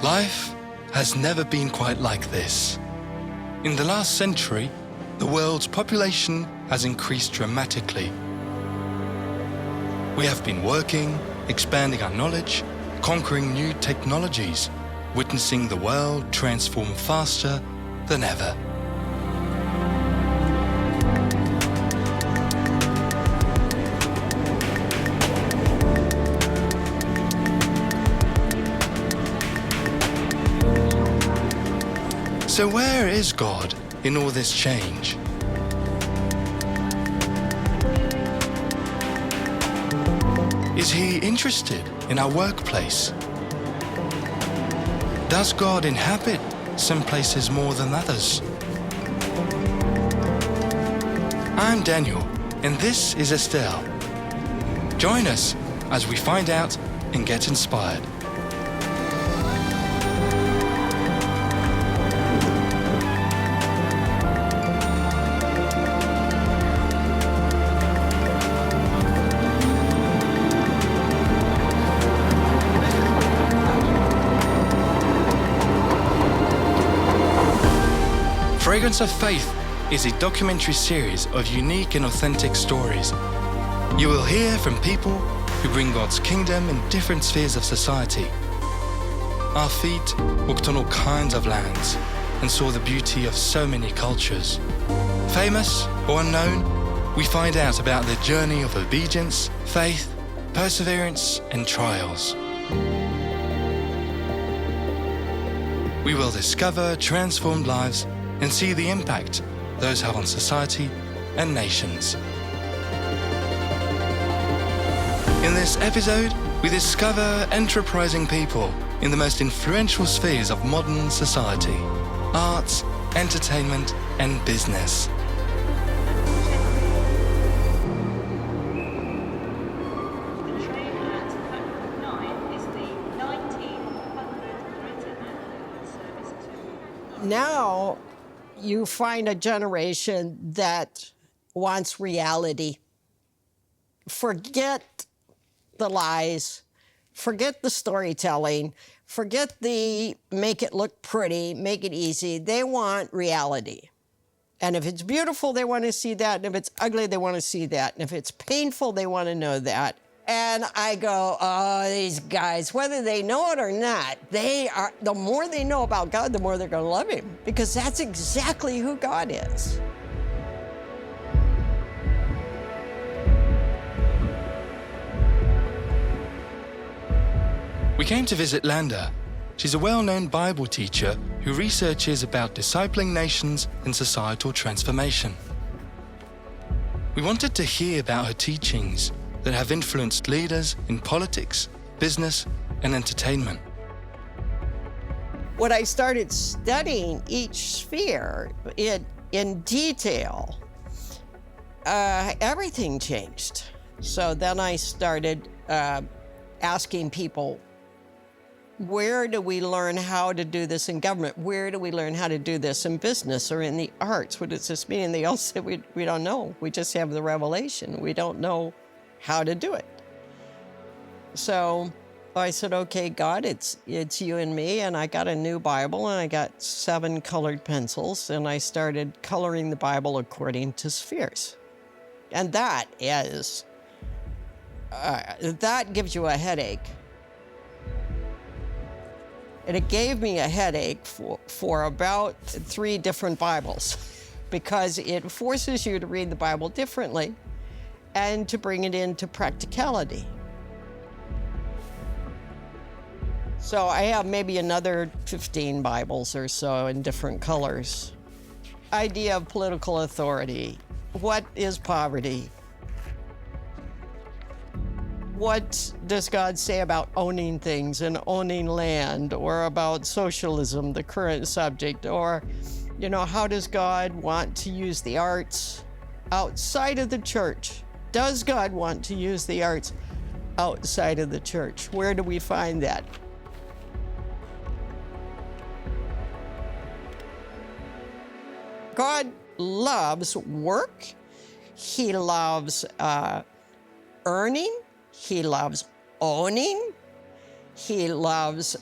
Life has never been quite like this. In the last century, the world's population has increased dramatically. We have been working, expanding our knowledge, conquering new technologies, witnessing the world transform faster than ever. So where is God in all this change? Is He interested in our workplace? Does God inhabit some places more than others? I'm Daniel, and this is Estelle. Join us as we find out and get inspired. Fragrance of Faith is a documentary series of unique and authentic stories. You will hear from people who bring God's kingdom in different spheres of society. Our feet walked on all kinds of lands and saw the beauty of so many cultures. Famous or unknown, we find out about their journey of obedience, faith, perseverance, and trials. We will discover transformed lives and see the impact those have on society and nations. In this episode, we discover enterprising people in the most influential spheres of modern society: arts, entertainment, and business. Now, you find a generation that wants reality. Forget the lies, forget the storytelling, forget the make it look pretty, make it easy. They want reality. And if it's beautiful, they want to see that. And if it's ugly, they want to see that. And if it's painful, they want to know that. And I go, oh, these guys, whether they know it or not, the more they know about God, the more they're going to love Him, because that's exactly who God is. We came to visit Landa. She's a well-known Bible teacher who researches about discipling nations and societal transformation. We wanted to hear about her teachings that have influenced leaders in politics, business, and entertainment. When I started studying each sphere in detail, everything changed. So then I started asking people, where do we learn how to do this in government? Where do we learn how to do this in business or in the arts? What does this mean? And they all said, we don't know. We just have the revelation. We don't know how to do it. So I said, okay, God, it's you and me. And I got a new Bible, and I got 7 colored pencils, and I started coloring the Bible according to spheres. And that gives you a headache. And it gave me a headache for about 3 different Bibles, because it forces you to read the Bible differently and to bring it into practicality. So I have maybe another 15 Bibles or so in different colors. Idea of political authority. What is poverty? What does God say about owning things and owning land, or about socialism, the current subject? Or, how does God want to use the arts outside of the church? Does God want to use the arts outside of the church? Where do we find that? God loves work. He loves earning. He loves owning. He loves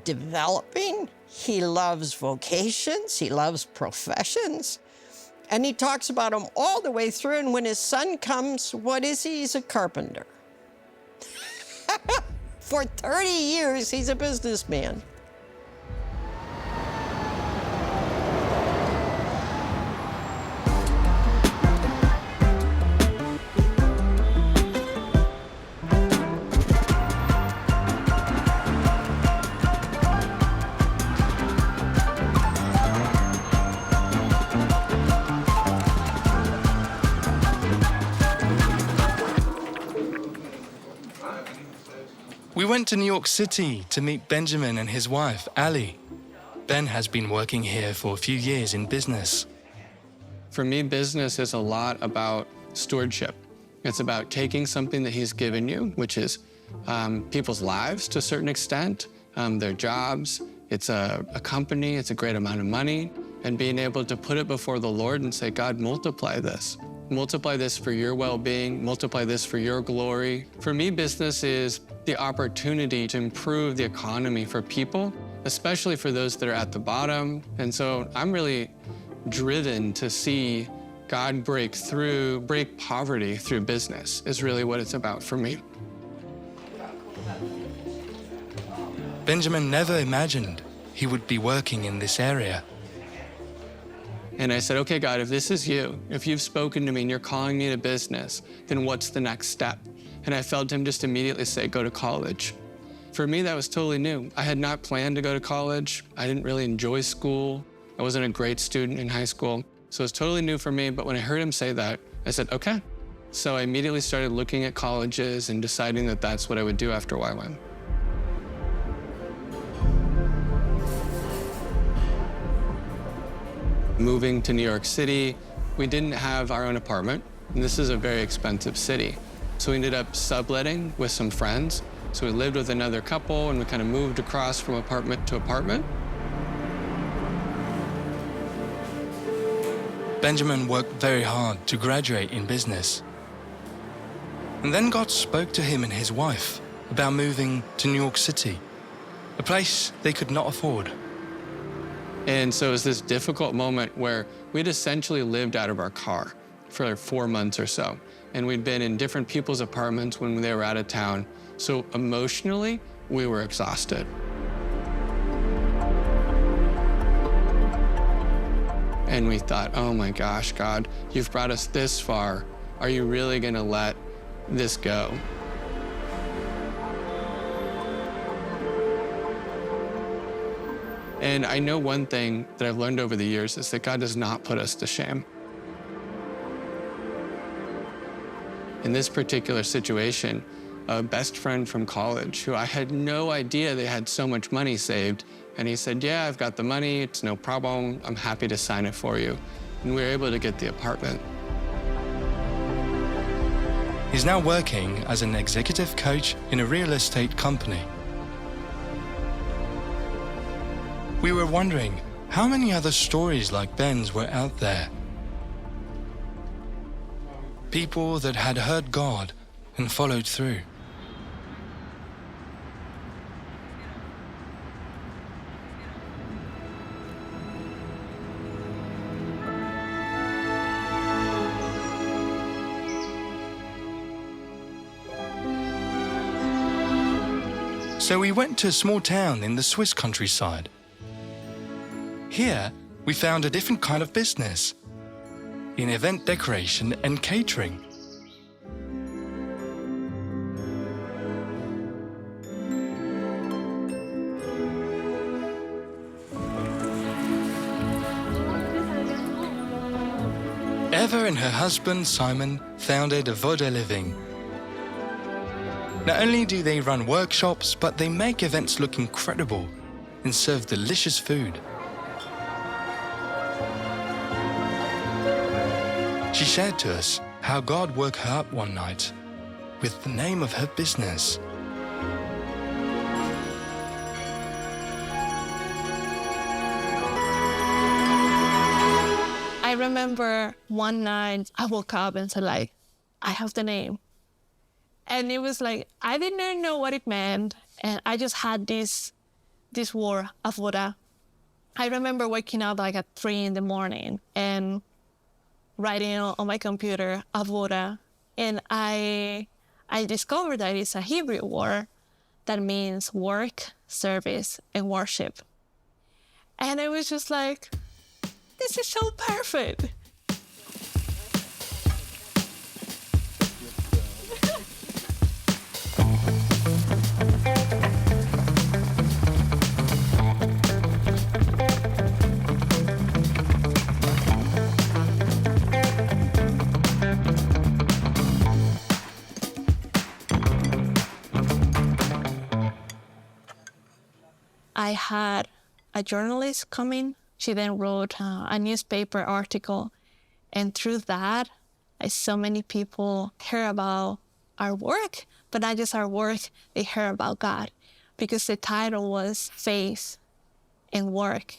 developing. He loves vocations. He loves professions. And he talks about them all the way through. And when his son comes, what is he? He's a carpenter. For 30 years, he's a businessman. We went to New York City to meet Benjamin and his wife, Ali. Ben has been working here for a few years in business. For me, business is a lot about stewardship. It's about taking something that he's given you, which is people's lives to a certain extent, their jobs. It's a company, it's a great amount of money, and being able to put it before the Lord and say, God, multiply this. Multiply this for your well-being, multiply this for your glory. For me, business is the opportunity to improve the economy for people, especially for those that are at the bottom. And so I'm really driven to see God break poverty through business is really what it's about for me. Benjamin never imagined he would be working in this area. And I said, okay, God, if this is you, if you've spoken to me and you're calling me to business, then what's the next step? And I felt him just immediately say, go to college. For me, that was totally new. I had not planned to go to college. I didn't really enjoy school. I wasn't a great student in high school. So it was totally new for me. But when I heard him say that, I said, okay. So I immediately started looking at colleges and deciding that that's what I would do after YWAM. Moving to New York City, we didn't have our own apartment, and this is a very expensive city. So we ended up subletting with some friends. So we lived with another couple, and we kind of moved across from apartment to apartment. Benjamin worked very hard to graduate in business. And then God spoke to him and his wife about moving to New York City, a place they could not afford. And so it was this difficult moment where we'd essentially lived out of our car for like 4 months or so. And we'd been in different people's apartments when they were out of town. So emotionally, we were exhausted. And we thought, oh my gosh, God, you've brought us this far. Are you really gonna let this go? And I know one thing that I've learned over the years is that God does not put us to shame. In this particular situation, a best friend from college who I had no idea they had so much money saved, and he said, yeah, I've got the money, it's no problem, I'm happy to sign it for you. And we were able to get the apartment. He's now working as an executive coach in a real estate company. We were wondering how many other stories like Ben's were out there. People that had heard God and followed through. So we went to a small town in the Swiss countryside. Here, we found a different kind of business, in event decoration and catering. Eva and her husband, Simon, founded Avoda Living. Not only do they run workshops, but they make events look incredible and serve delicious food. She shared to us how God woke her up one night with the name of her business. I remember one night I woke up and said, like, I have the name. And it was like, I didn't know what it meant. And I just had this word, avoda. I remember waking up like at 3 in the morning and writing on my computer, avoda. And I discovered that it's a Hebrew word that means work, service, and worship. And it was just like, this is so perfect. I had a journalist come in. She then wrote a newspaper article. And through that, so many people hear about our work, but not just our work, they hear about God. Because the title was Faith and Work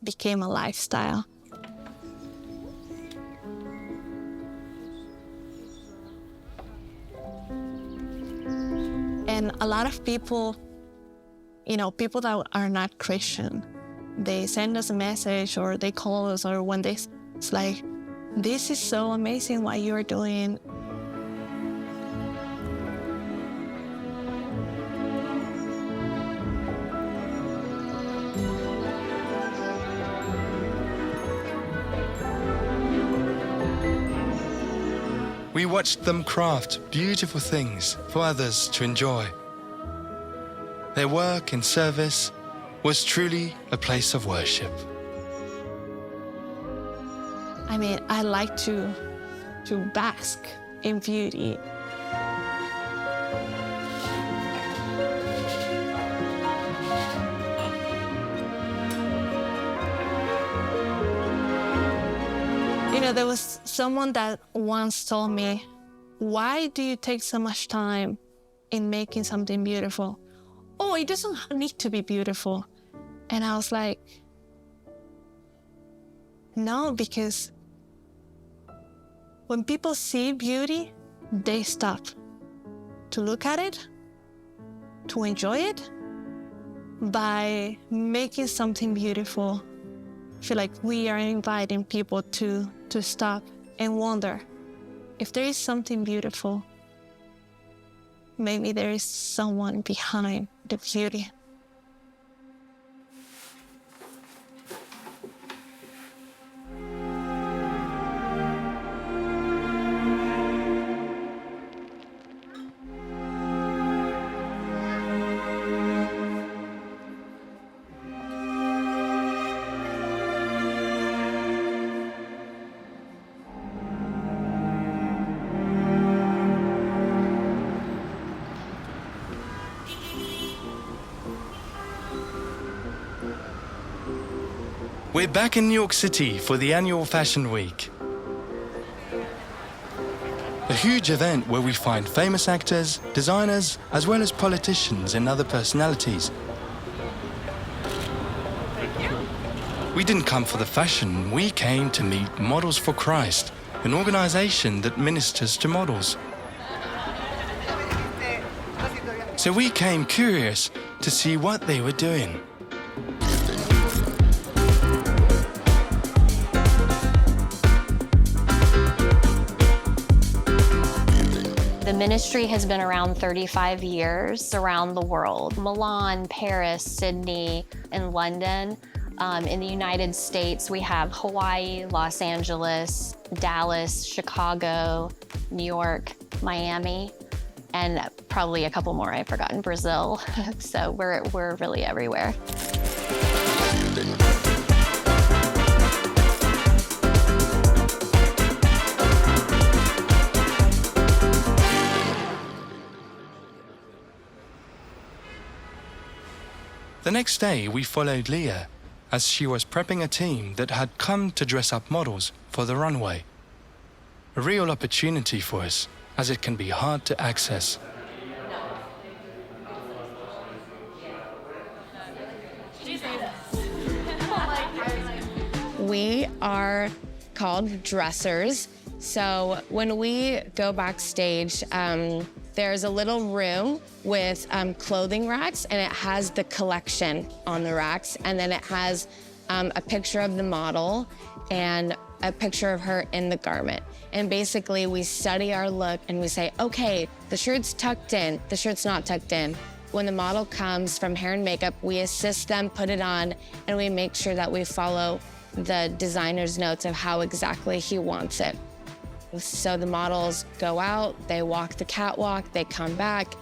Became a Lifestyle. And a lot of people, people that are not Christian, they send us a message or they call us, or when it's like, this is so amazing what you're doing. We watched them craft beautiful things for others to enjoy. Their work and service was truly a place of worship. I mean, I like to bask in beauty. There was someone that once told me, why do you take so much time in making something beautiful? Oh, it doesn't need to be beautiful. And I was like, no, because when people see beauty, they stop to look at it, to enjoy it. By making something beautiful, I feel like we are inviting people to stop and wonder if there is something beautiful. Maybe there is someone behind the beauty. We're back in New York City for the annual Fashion Week. A huge event where we find famous actors, designers, as well as politicians and other personalities. We didn't come for the fashion, we came to meet Models for Christ, an organization that ministers to models. So we came curious to see what they were doing. The ministry has been around 35 years around the world. Milan, Paris, Sydney, and London. In the United States, we have Hawaii, Los Angeles, Dallas, Chicago, New York, Miami, and probably a couple more I've forgotten, Brazil. So we're really everywhere. The next day, we followed Leah as she was prepping a team that had come to dress up models for the runway. A real opportunity for us, as it can be hard to access. We are called dressers. So when we go backstage, There's a little room with clothing racks, and it has the collection on the racks, and then it has a picture of the model and a picture of her in the garment. And basically, we study our look and we say, okay, the shirt's tucked in, the shirt's not tucked in. When the model comes from hair and makeup, we assist them, put it on, and we make sure that we follow the designer's notes of how exactly he wants it. So the models go out, they walk the catwalk, they come back.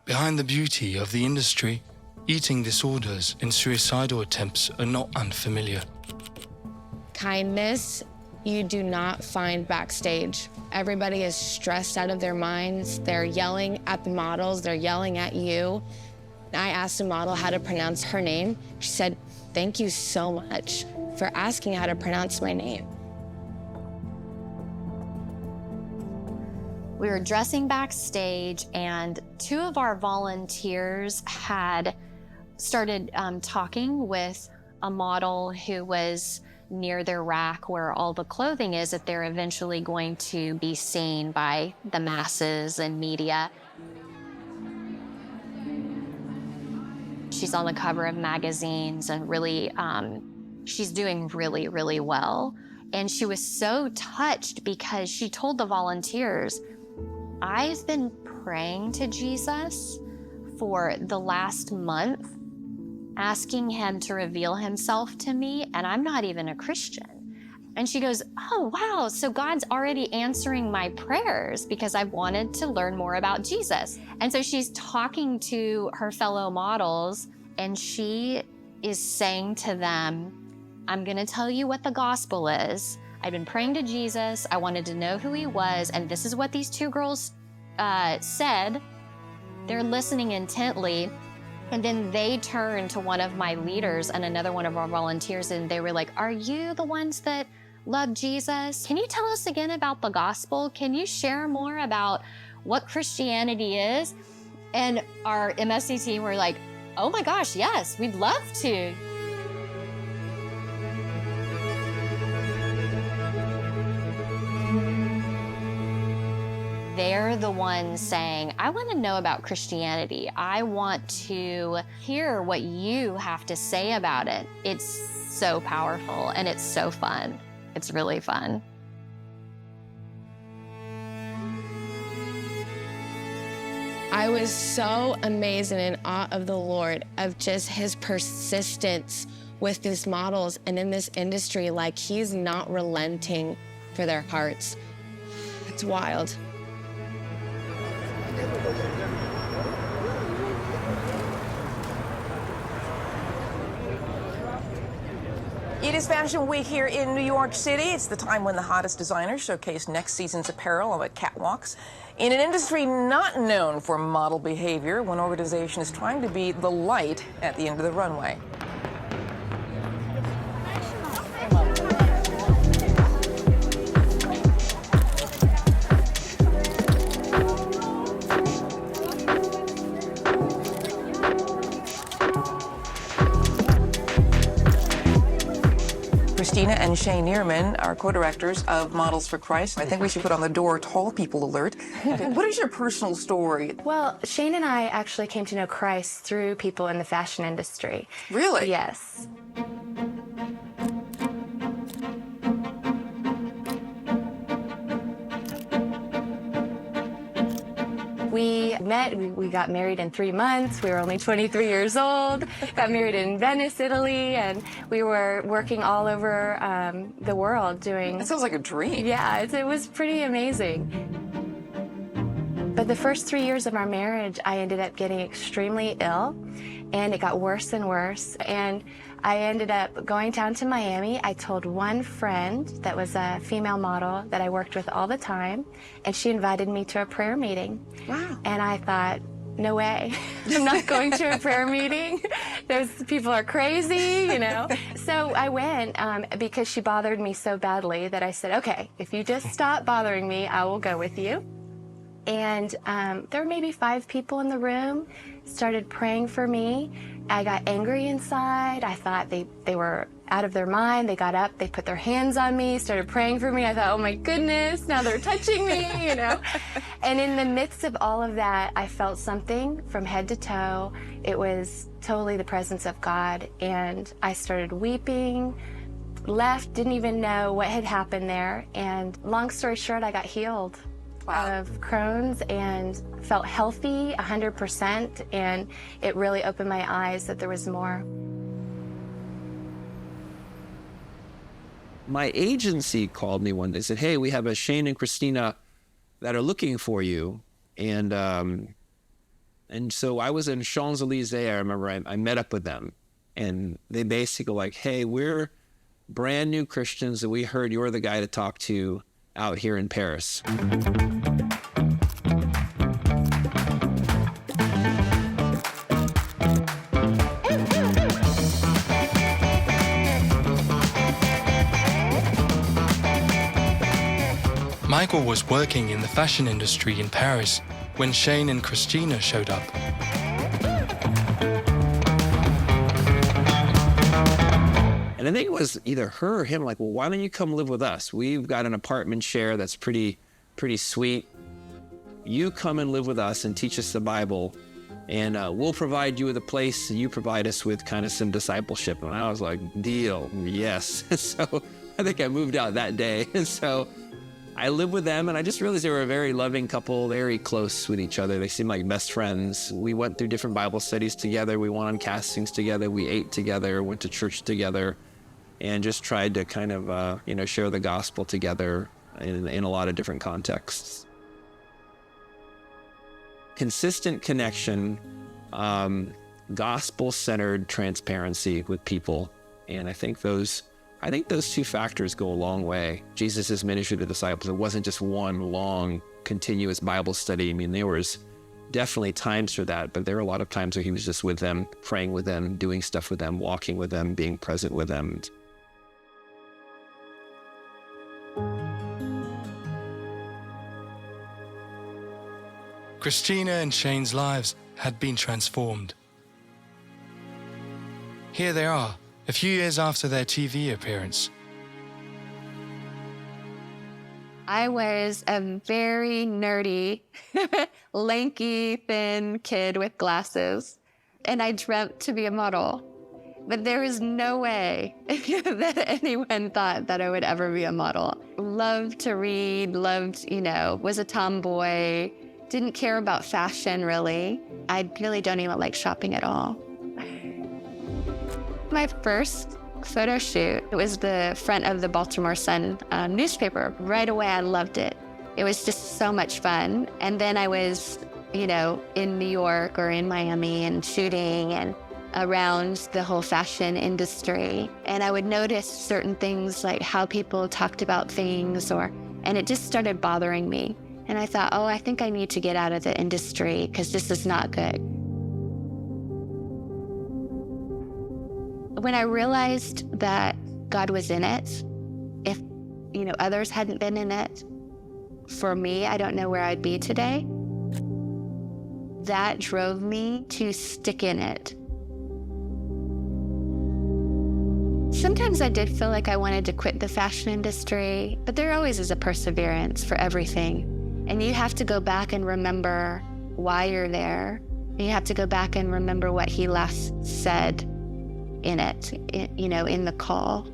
Behind the beauty of the industry, eating disorders and suicidal attempts are not unfamiliar. Kindness, you do not find backstage. Everybody is stressed out of their minds. They're yelling at the models, they're yelling at you. I asked a model how to pronounce her name. She said, "Thank you so much for asking how to pronounce my name." We were dressing backstage, and two of our volunteers had started talking with a model who was near their rack where all the clothing is that they're eventually going to be seen by the masses and media. She's on the cover of magazines and really, she's doing really, really well. And she was so touched because she told the volunteers, "I've been praying to Jesus for the last month, asking him to reveal himself to me, and I'm not even a Christian." And she goes, "Oh, wow, so God's already answering my prayers because I wanted to learn more about Jesus." And so she's talking to her fellow models, and she is saying to them, "I'm gonna tell you what the gospel is. I've been praying to Jesus. I wanted to know who he was, and this is what these two girls said." They're listening intently, and then they turn to one of my leaders and another one of our volunteers, and they were like, "Are you the ones that love Jesus? Can you tell us again about the gospel? Can you share more about what Christianity is?" And our MSC team were like, "Oh my gosh, yes, we'd love to." They're the ones saying, "I want to know about Christianity. I want to hear what you have to say about it." It's so powerful and it's so fun. It's really fun. I was so amazed and in awe of the Lord, of just his persistence with these models and in this industry. Like, he's not relenting for their hearts. It's wild. It is Fashion Week here in New York City. It's the time when the hottest designers showcase next season's apparel on the catwalks. In an industry not known for model behavior, one organization is trying to be the light at the end of the runway. Christina and Nearman are co-directors of Models for Christ. I think we should put on the door "Tall People Alert." What is your personal story? Well, Shane and I actually came to know Christ through people in the fashion industry. Really? Yes. We met, we got married in 3 months. We were only 23 years old, got married in Venice, Italy, and we were working all over the world doing... That sounds like a dream. Yeah, it was pretty amazing. But the first 3 years of our marriage, I ended up getting extremely ill, and it got worse and worse. And I ended up going down to Miami. I told one friend that was a female model that I worked with all the time, and she invited me to a prayer meeting. Wow. And I thought, no way. I'm not going to a prayer meeting. Those people are crazy, you know. So I went because she bothered me so badly that I said, okay, if you just stop bothering me, I will go with you. And there were maybe 5 people in the room, started praying for me. I got angry inside. I thought they were out of their mind. They got up, they put their hands on me, started praying for me. I thought, oh my goodness, now they're touching me, you know. And in the midst of all of that, I felt something from head to toe. It was totally the presence of God. And I started weeping, left, didn't even know what had happened there. And long story short, I got healed of Crohn's and felt healthy 100%. And it really opened my eyes that there was more. My agency called me one day and said, hey, we have a Shane and Christina that are looking for you. And so I was in Champs-Élysées. I remember I met up with them, and they basically like, hey, we're brand new Christians, and we heard you're the guy to talk to out here in Paris. Michael was working in the fashion industry in Paris when Shane and Christina showed up. And I think it was either her or him, like, well, why don't you come live with us? We've got an apartment share that's pretty sweet. You come and live with us and teach us the Bible, and we'll provide you with a place, and you provide us with kind of some discipleship. And I was like, deal, yes. So I think I moved out that day. And so I lived with them, and I just realized they were a very loving couple, very close with each other. They seemed like best friends. We went through different Bible studies together. We went on castings together. We ate together, went to church together, and just tried to kind of, share the gospel together in a lot of different contexts. Consistent connection, gospel-centered transparency with people, and I think those 2 factors go a long way. Jesus' ministry to the disciples, it wasn't just one long, continuous Bible study. I mean, there was definitely times for that, but there were a lot of times where he was just with them, praying with them, doing stuff with them, walking with them, being present with them. Christina and Shane's lives had been transformed. Here they are, a few years after their TV appearance. I was a very nerdy, lanky, thin kid with glasses, and I dreamt to be a model. But there was no way that anyone thought that I would ever be a model. Loved to read, was a tomboy, didn't care about fashion, really. I really don't even like shopping at all. My first photo shoot, it was the front of the Baltimore Sun newspaper. Right away, I loved it. It was just so much fun. And then I was, in New York or in Miami and shooting and around the whole fashion industry. And I would notice certain things, like how people talked about things, and it just started bothering me. And I thought, I think I need to get out of the industry because this is not good. When I realized that God was in it, if, others hadn't been in it, for me, I don't know where I'd be today. That drove me to stick in it. Sometimes I did feel like I wanted to quit the fashion industry, but there always is a perseverance for everything. And you have to go back and remember why you're there. And you have to go back and remember what he last said in it, in the call.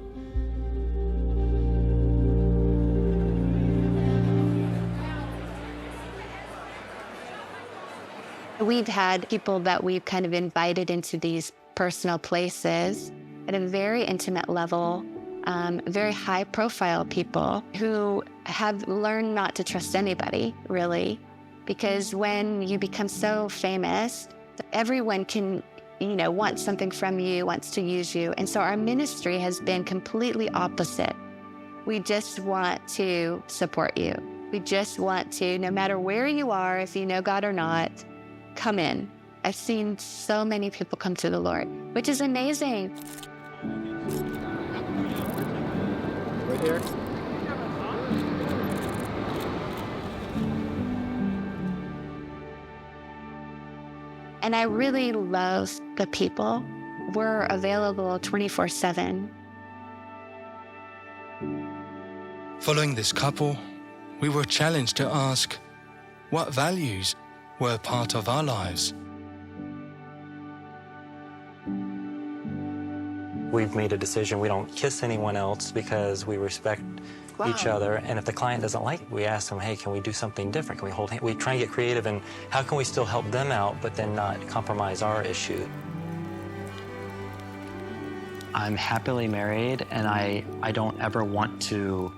We've had people that we've kind of invited into these personal places at a very intimate level, very high-profile people who have learned not to trust anybody, really, because when you become so famous, everyone can, want something from you, wants to use you. And so our ministry has been completely opposite. We just want to support you. We just want to, no matter where you are, if you know God or not, come in. I've seen so many people come to the Lord, which is amazing. Right here. And I really love the people. We're available 24/7. Following this couple, we were challenged to ask what values were part of our lives. We've made a decision. We don't kiss anyone else because we respect each other. And if the client doesn't like it, we ask them, hey, can we do something different? Can we hold hands? We try and get creative and how can we still help them out, but then not compromise our issue? I'm happily married, and I don't ever want to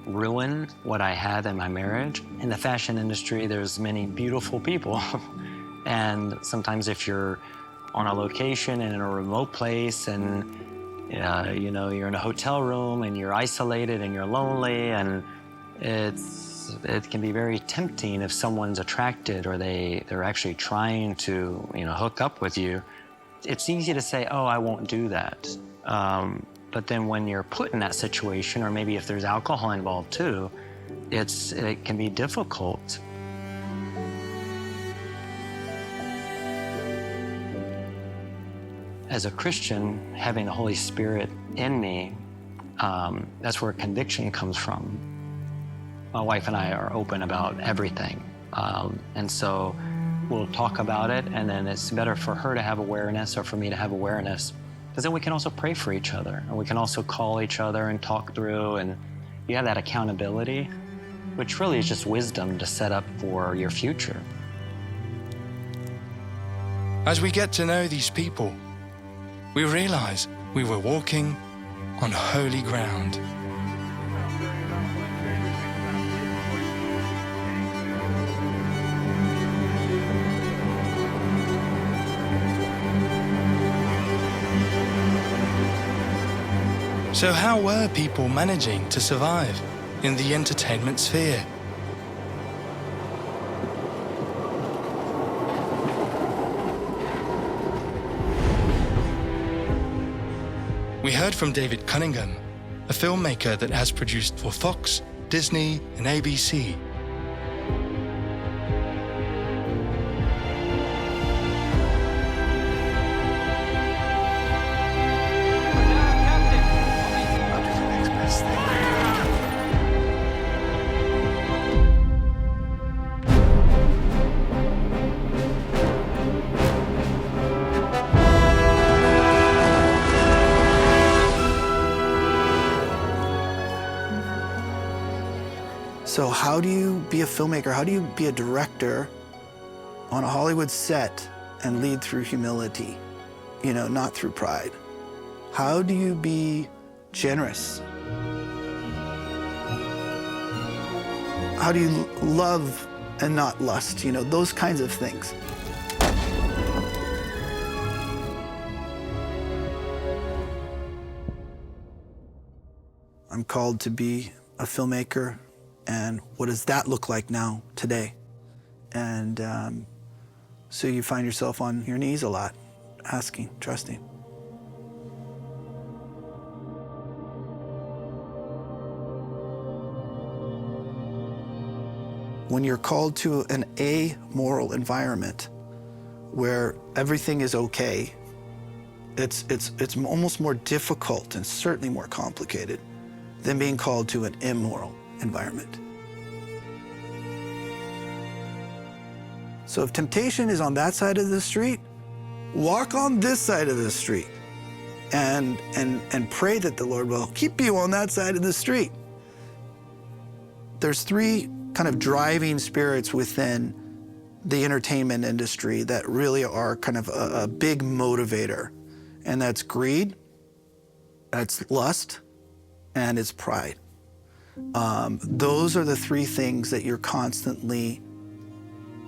ruin what I have in my marriage. In the fashion industry, there's many beautiful people. And sometimes if you're on a location and in a remote place and you know, you're in a hotel room and you're isolated and you're lonely, and it can be very tempting if someone's attracted or they're actually trying to, you know, hook up with you. It's easy to say, oh, I won't do that. But then when you're put in that situation, or maybe if there's alcohol involved too, it can be difficult. As a Christian, having the Holy Spirit in me, that's where conviction comes from. My wife and I are open about everything. And so we'll talk about it, and then it's better for her to have awareness or for me to have awareness, because then we can also pray for each other, and we can also call each other and talk through, and you have that accountability, which really is just wisdom to set up for your future. As we get to know these people, we realize we were walking on holy ground. So how were people managing to survive in the entertainment sphere? We heard from David Cunningham, a filmmaker that has produced for Fox, Disney, and ABC. So how do you be a filmmaker? How do you be a director on a Hollywood set and lead through humility, you know, not through pride? How do you be generous? How do you love and not lust? You know, those kinds of things. I'm called to be a filmmaker. And what does that look like now, today? And so you find yourself on your knees a lot, asking, trusting. When you're called to an amoral environment where everything is okay, it's almost more difficult and certainly more complicated than being called to an immoral environment. So if temptation is on that side of the street, walk on this side of the street and pray that the Lord will keep you on that side of the street. There's three kind of driving spirits within the entertainment industry that really are kind of a big motivator, and that's greed, that's lust, and it's pride. Those are the three things that you're constantly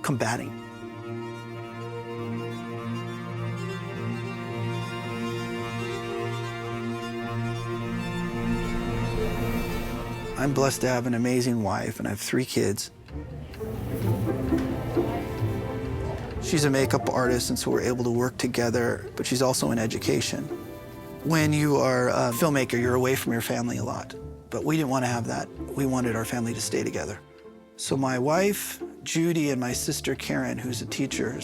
combating. I'm blessed to have an amazing wife, and I have 3 kids. She's a makeup artist, and so we're able to work together, but she's also in education. When you are a filmmaker, you're away from your family a lot. But we didn't want to have that. We wanted our family to stay together. So my wife, Judy, and my sister, Karen, who's a teacher,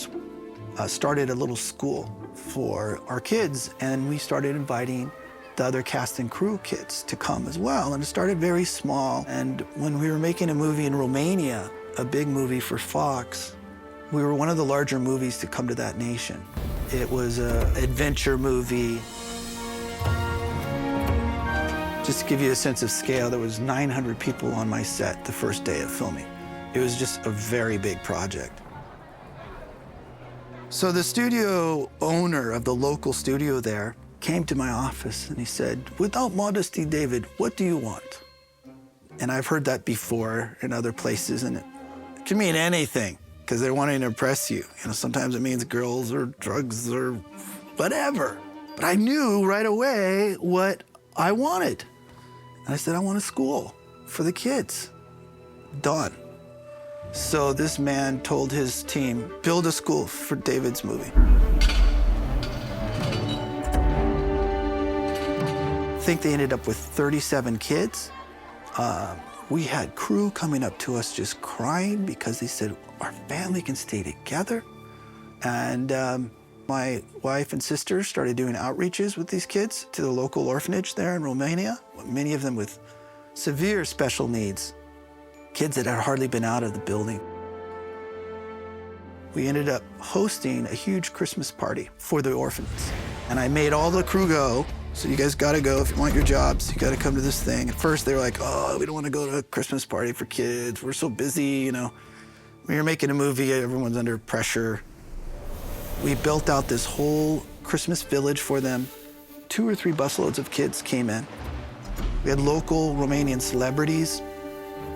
started a little school for our kids, and we started inviting the other cast and crew kids to come as well. And it started very small. And when we were making a movie in Romania, a big movie for Fox, we were one of the larger movies to come to that nation. It was an adventure movie. Just to give you a sense of scale, there was 900 people on my set the first day of filming. It was just a very big project. So the studio owner of the local studio there came to my office and he said, "Without modesty, David, what do you want?" And I've heard that before in other places, and it can mean anything because they're wanting to impress you. You know, sometimes it means girls or drugs or whatever. But I knew right away what I wanted. And I said, "I want a school for the kids." Done. So this man told his team, build a school for David's movie. I think they ended up with 37 kids. We had crew coming up to us just crying because they said, our family can stay together. And my wife and sister started doing outreaches with these kids to the local orphanage there in Romania, many of them with severe special needs, kids that had hardly been out of the building. We ended up hosting a huge Christmas party for the orphans. And I made all the crew go. So you guys gotta go if you want your jobs. You gotta come to this thing. At first they were like, "Oh, we don't want to go to a Christmas party for kids. We're so busy, you know." When you're making a movie, everyone's under pressure. We built out this whole Christmas village for them. 2 or 3 busloads of kids came in. We had local Romanian celebrities,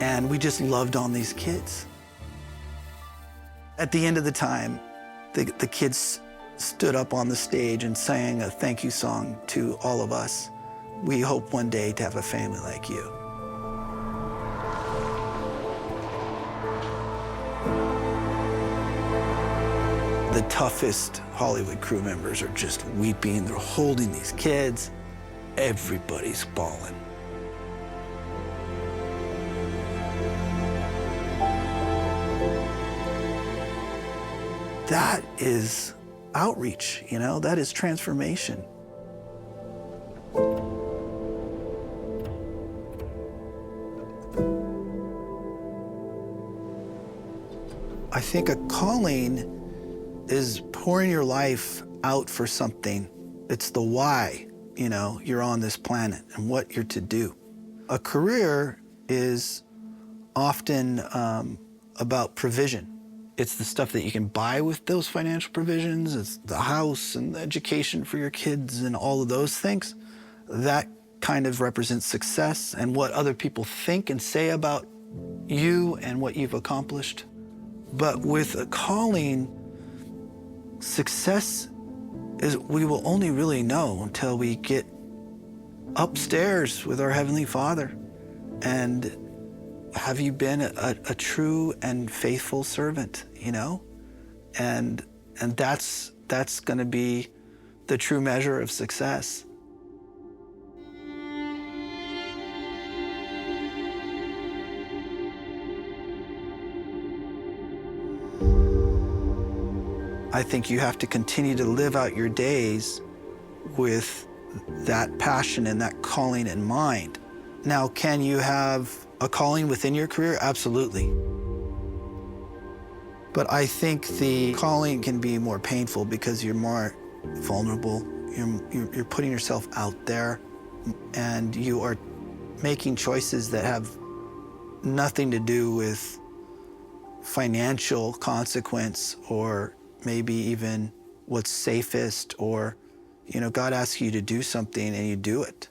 and we just loved on these kids. At the end of the time, the kids stood up on the stage and sang a thank you song to all of us. We hope one day to have a family like you. The toughest Hollywood crew members are just weeping. They're holding these kids. Everybody's bawling. That is outreach, you know, that is transformation. I think a calling is pouring your life out for something. It's the why, you know, you're on this planet and what you're to do. A career is often about provision. It's the stuff that you can buy with those financial provisions. It's the house and the education for your kids and all of those things. That kind of represents success and what other people think and say about you and what you've accomplished. But with a calling, success is we will only really know until we get upstairs with our Heavenly Father. And have you been a true and faithful servant, you know? And that's gonna be the true measure of success. I think you have to continue to live out your days with that passion and that calling in mind. Now, can you have a calling within your career? Absolutely. But I think the calling can be more painful because you're more vulnerable. You're putting yourself out there, and you are making choices that have nothing to do with financial consequence or maybe even what's safest, or, you know, God asks you to do something and you do it.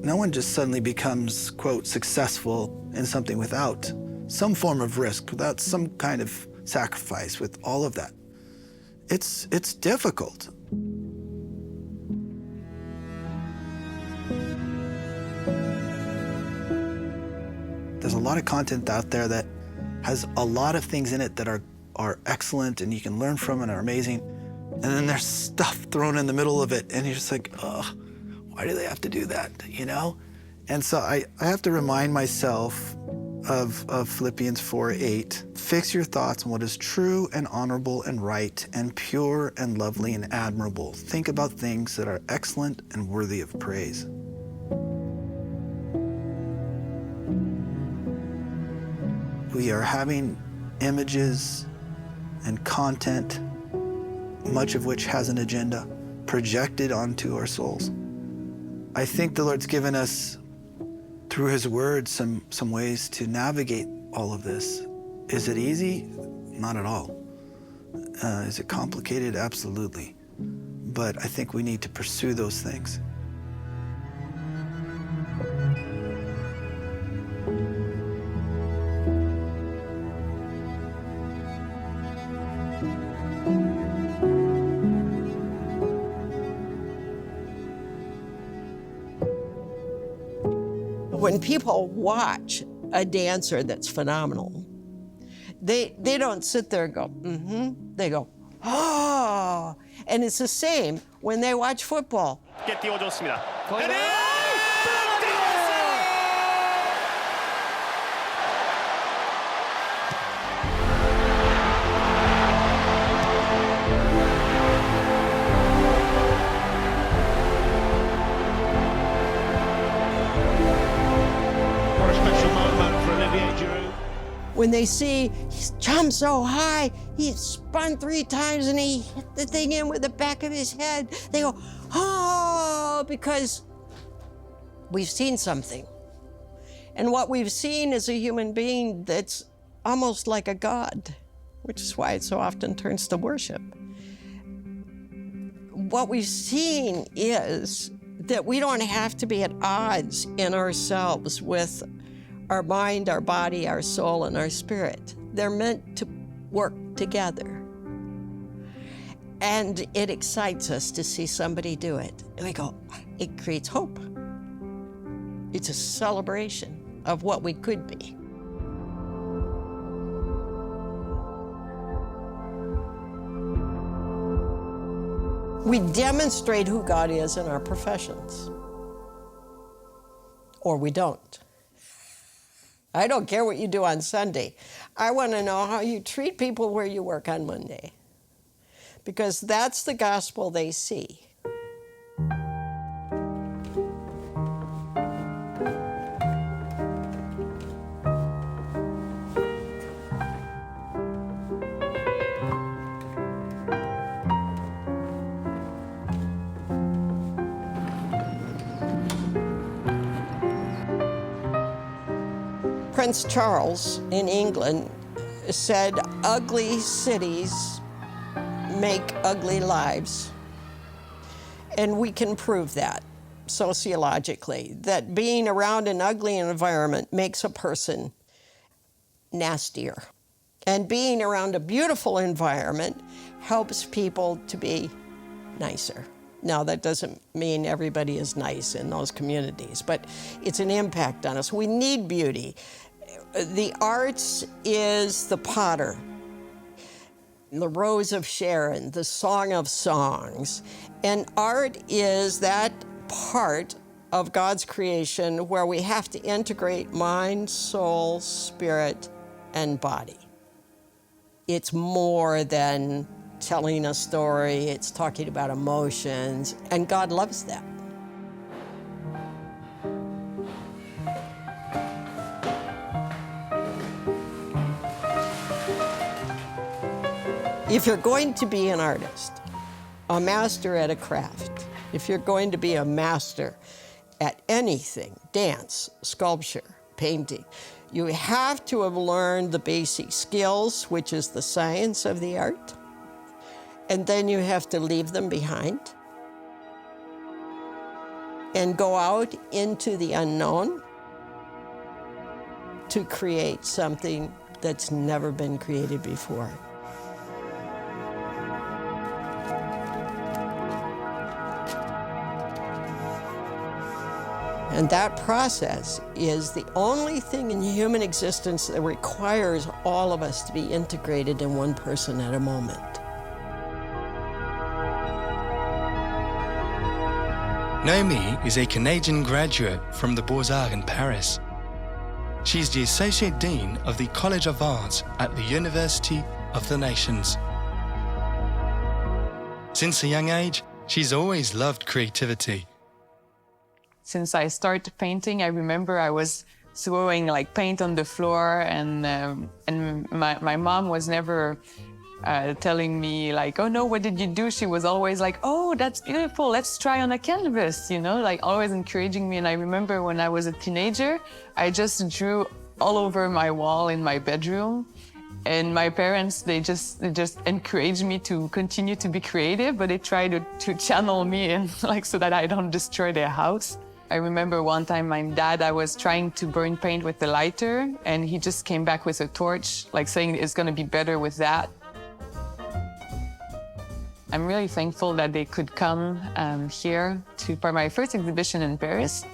No one just suddenly becomes, quote, successful in something without some form of risk, without some kind of sacrifice, with all of that. It's difficult. There's a lot of content out there that has a lot of things in it that are excellent and you can learn from and are amazing. And then there's stuff thrown in the middle of it and you're just like, oh, why do they have to do that, you know? And so I have to remind myself of Philippians 4:8. Fix your thoughts on what is true and honorable and right and pure and lovely and admirable. Think about things that are excellent and worthy of praise. We are having images and content, much of which has an agenda, projected onto our souls. I think the Lord's given us, through His Word, some ways to navigate all of this. Is it easy? Not at all. Is it complicated? Absolutely. But I think we need to pursue those things. When people watch a dancer that's phenomenal, they don't sit there and go, They go, oh. And it's the same when they watch football. When they see he's jumped so high, he spun 3 times and he hit the thing in with the back of his head, they go, oh, because we've seen something. And what we've seen is a human being that's almost like a god, which is why it so often turns to worship. What we've seen is that we don't have to be at odds in ourselves with our mind, our body, our soul, and our spirit. They're meant to work together. And it excites us to see somebody do it. And we go, it creates hope. It's a celebration of what we could be. We demonstrate who God is in our professions. Or we don't. I don't care what you do on Sunday. I want to know how you treat people where you work on Monday, because that's the gospel they see. Prince Charles in England said, ugly cities make ugly lives. And we can prove that sociologically, that being around an ugly environment makes a person nastier. And being around a beautiful environment helps people to be nicer. Now, that doesn't mean everybody is nice in those communities, but it's an impact on us. We need beauty. The arts is the potter, the Rose of Sharon, the Song of Songs. And art is that part of God's creation where we have to integrate mind, soul, spirit, and body. It's more than telling a story, it's talking about emotions, and God loves that. If you're going to be an artist, a master at a craft, if you're going to be a master at anything, dance, sculpture, painting, you have to have learned the basic skills, which is the science of the art, and then you have to leave them behind and go out into the unknown to create something that's never been created before. And that process is the only thing in human existence that requires all of us to be integrated in one person at a moment. Noemie is a Canadian graduate from the Beaux-Arts in Paris. She's the Associate Dean of the College of Arts at the University of the Nations. Since a young age, she's always loved creativity. Since I started painting, I remember I was throwing like paint on the floor, and my mom was never telling me like, oh no, what did you do? She was always like, oh, that's beautiful, let's try on a canvas, you know, like always encouraging me. And I remember when I was a teenager, I just drew all over my wall in my bedroom. And my parents, they just encouraged me to continue to be creative, but they tried to channel me in, like, so that I don't destroy their house. I remember one time my dad, I was trying to burn paint with the lighter, and he just came back with a torch, like saying it's gonna be better with that. I'm really thankful that they could come here for my first exhibition in Paris.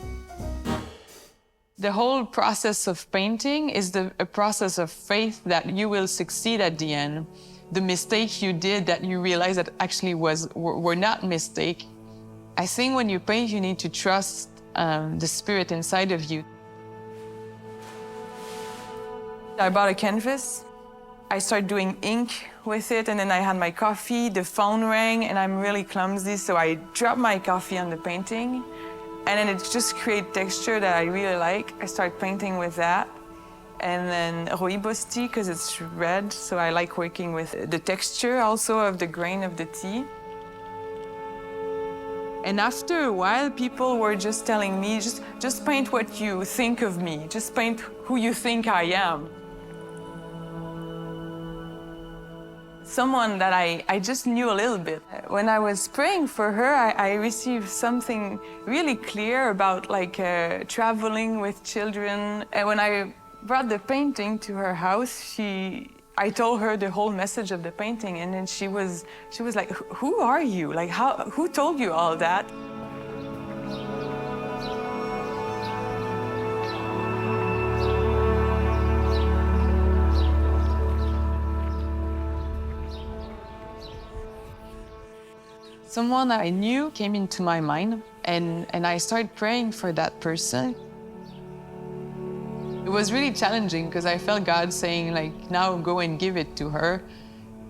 The whole process of painting is a process of faith that you will succeed at the end. The mistake you did that you realize that actually were not mistake. I think when you paint, you need to trust the spirit inside of you. I bought a canvas. I started doing ink with it, and then I had my coffee, the phone rang, and I'm really clumsy, so I dropped my coffee on the painting. And then it just created texture that I really like. I started painting with that. And then rooibos tea, because it's red, so I like working with the texture also of the grain of the tea. And after a while, people were just telling me, just paint what you think of me. Just paint who you think I am. Someone that I just knew a little bit. When I was praying for her, I received something really clear about like traveling with children. And when I brought the painting to her house, I told her the whole message of the painting, and then she was like, "Who are you? Like, who told you all that?" Someone I knew came into my mind, and I started praying for that person. It was really challenging because I felt God saying, like, now go and give it to her.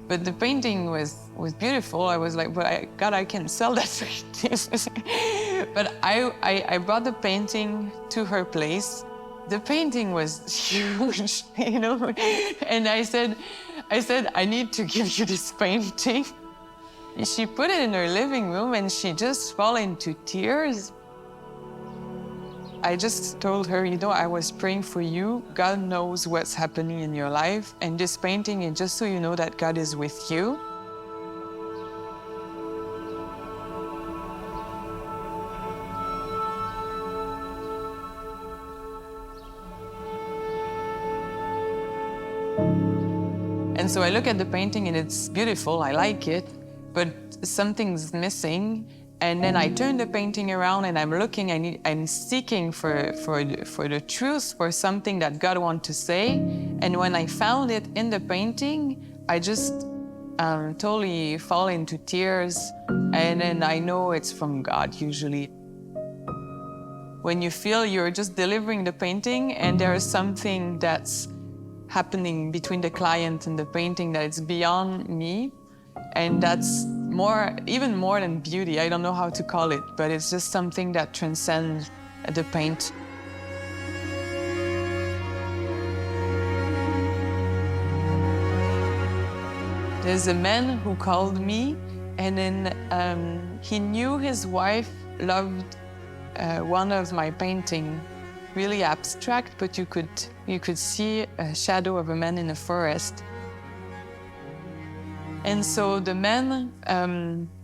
But the painting was beautiful. I was like, but God, I can't sell that painting. But I brought the painting to her place. The painting was huge, you know? And I said, I need to give you this painting. She put it in her living room and she just fell into tears. I just told her, you know, I was praying for you. God knows what's happening in your life. And this painting is just so you know that God is with you. And so I look at the painting and it's beautiful, I like it, but something's missing. And then I turn the painting around and I'm looking, I'm seeking for the truth, for something that God wants to say. And when I found it in the painting, I just totally fall into tears. And then I know it's from God usually. When you feel you're just delivering the painting and there's something that's happening between the client and the painting that is beyond me, and that's even more than beauty. I don't know how to call it, but it's just something that transcends the paint. There's a man who called me, and then he knew his wife loved one of my paintings, really abstract, but you could see a shadow of a man in a forest. And so the man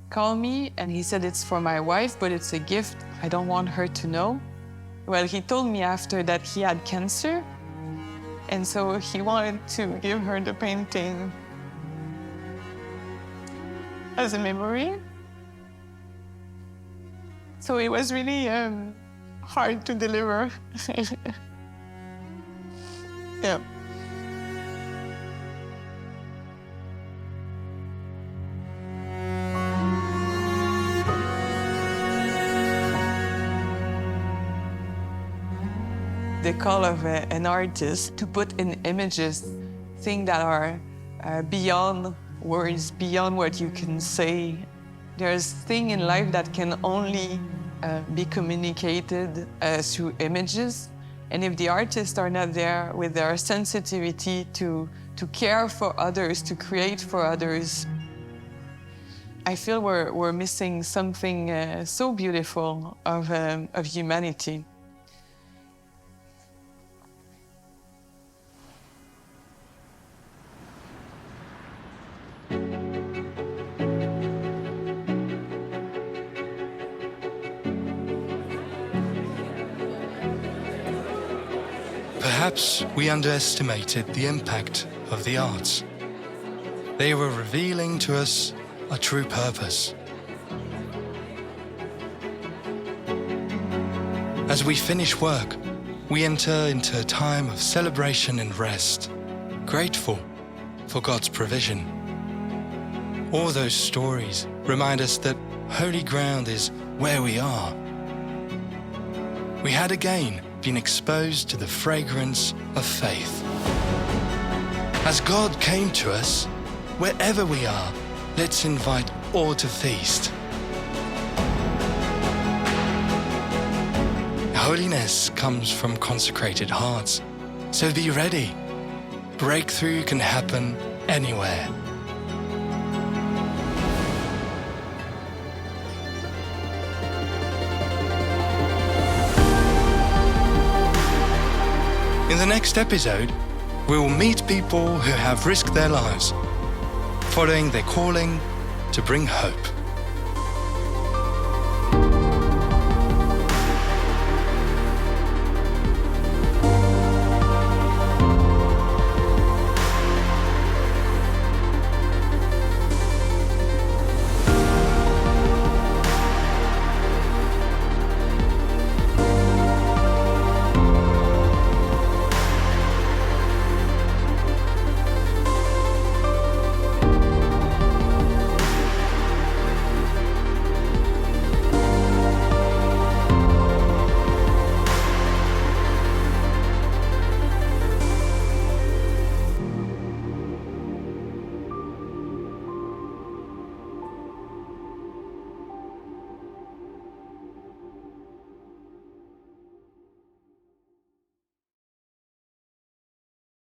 called me and he said, it's for my wife, but it's a gift. I don't want her to know. Well, he told me after that he had cancer. And so he wanted to give her the painting as a memory. So it was really hard to deliver. Yeah. the call of an artist to put in images things that are beyond words, beyond what you can say. There's things in life that can only be communicated through images. And if the artists are not there with their sensitivity to care for others, to create for others, I feel we're missing something so beautiful of humanity. Perhaps we underestimated the impact of the arts. They were revealing to us a true purpose. As we finish work, we enter into a time of celebration and rest, grateful for God's provision. All those stories remind us that holy ground is where we are. We had again been exposed to the fragrance of faith. As God came to us, wherever we are, let's invite all to feast. Holiness comes from consecrated hearts, so be ready. Breakthrough can happen anywhere. In the next episode, we will meet people who have risked their lives, following their calling to bring hope.